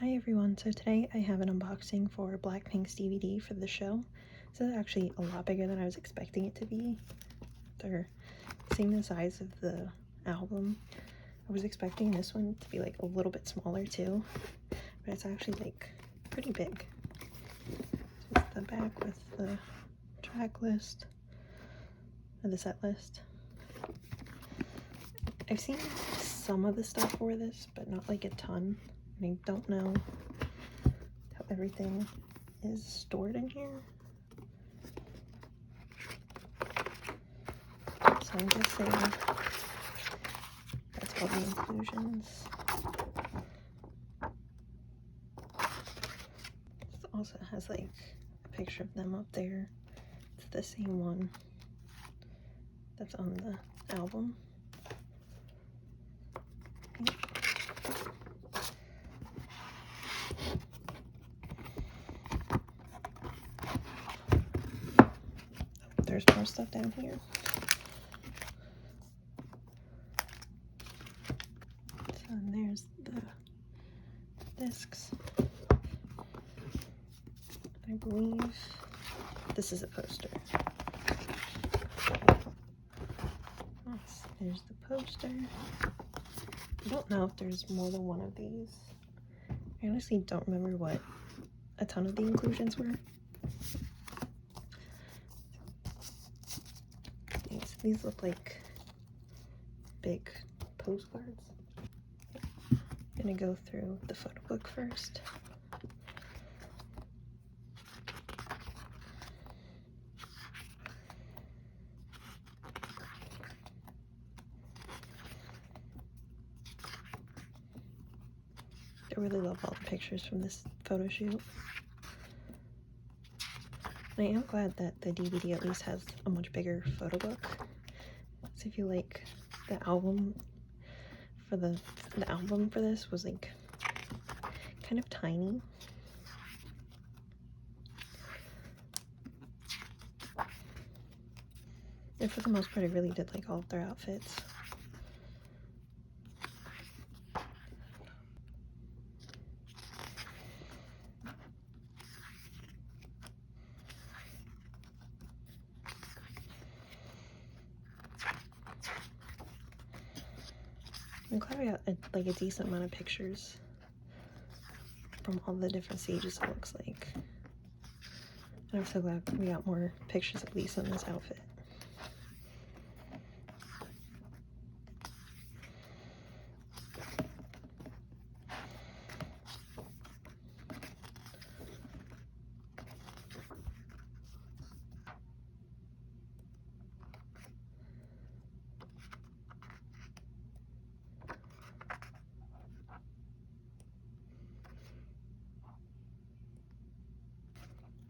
Hi everyone, so today I have an unboxing for Blackpink's DVD for the show. This is actually a lot bigger than I was expecting it to be. They're seeing the size of the album. I was expecting this one to be like a little bit smaller too, but it's actually like pretty big. So it's the back with the track list, or the set list. I've seen some of the stuff for this, but not like a ton. And I don't know how everything is stored in here. So I'm guessing that's all the inclusions. This also has like a picture of them up there. It's the same one that's on the album. There's more stuff down here. So there's the discs. I believe this is a poster. Yes, there's the poster. I don't know if there's more than one of these. I honestly don't remember what a ton of the inclusions were. These look like big postcards. I'm gonna go through the photo book first. I really love all the pictures from this photo shoot. And I am glad that the DVD at least has a much bigger photo book. So if you like the album for the album for this was like kind of tiny. And for the most part I really did like all of their outfits. I'm glad I got like a decent amount of pictures from all the different stages it looks like. And I'm so glad we got more pictures of Lisa in this outfit.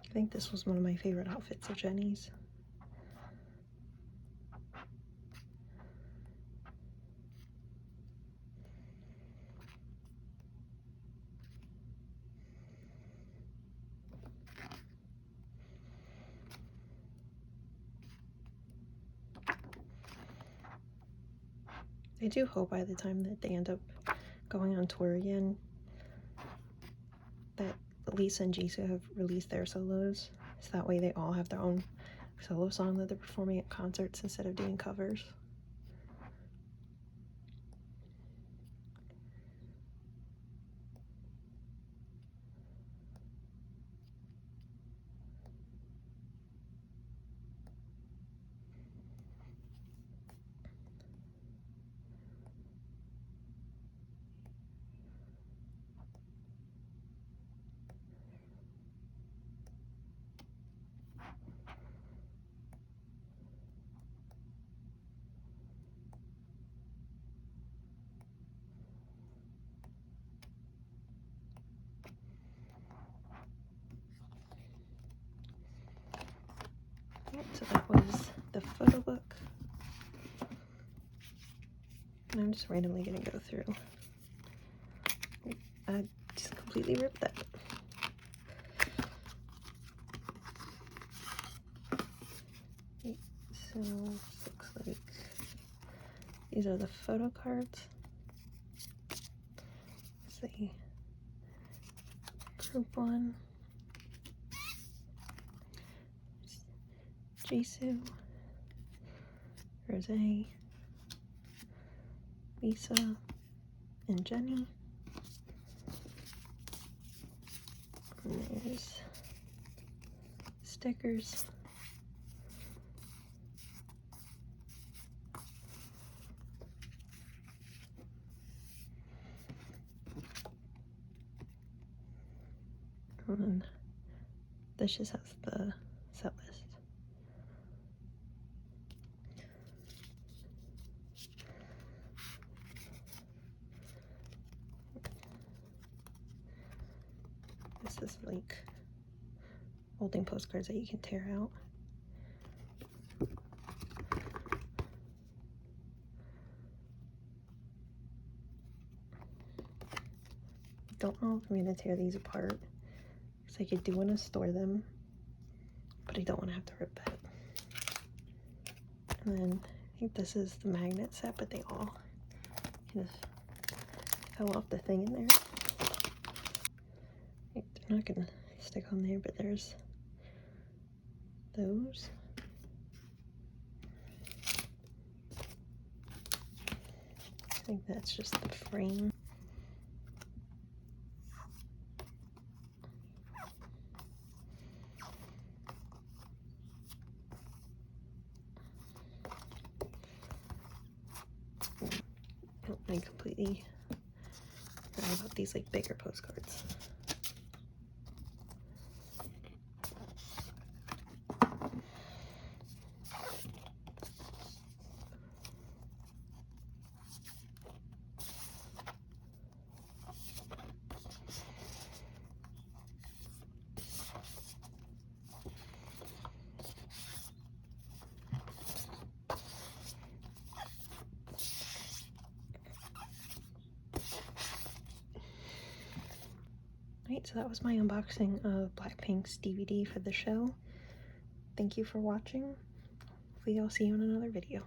I think this was one of my favorite outfits of Jenny's. I do hope by the time that they end up going on tour again that Lisa and Jisoo have released their solos, so that way they all have their own solo song that they're performing at concerts instead of doing covers. So that was the photo book. And I'm just randomly gonna go through. I just completely ripped that. So looks like these are the photo cards. Let's see. Group 1, Jisoo, Rose, Lisa, and Jenny. And there's stickers. And this just has the set list. This is like folding postcards that you can tear out. Don't know if I'm gonna tear these apart because I do want to store them, but I don't want to have to rip that. And then I think this is the magnet set, but they all kind of fell off the thing in there. They're not gonna stick on there, but there's those. I think that's just the frame. I completely forgot about these like bigger postcards. Right, so that was my unboxing of Blackpink's DVD for the show. Thank you for watching. Hopefully I'll see you in another video.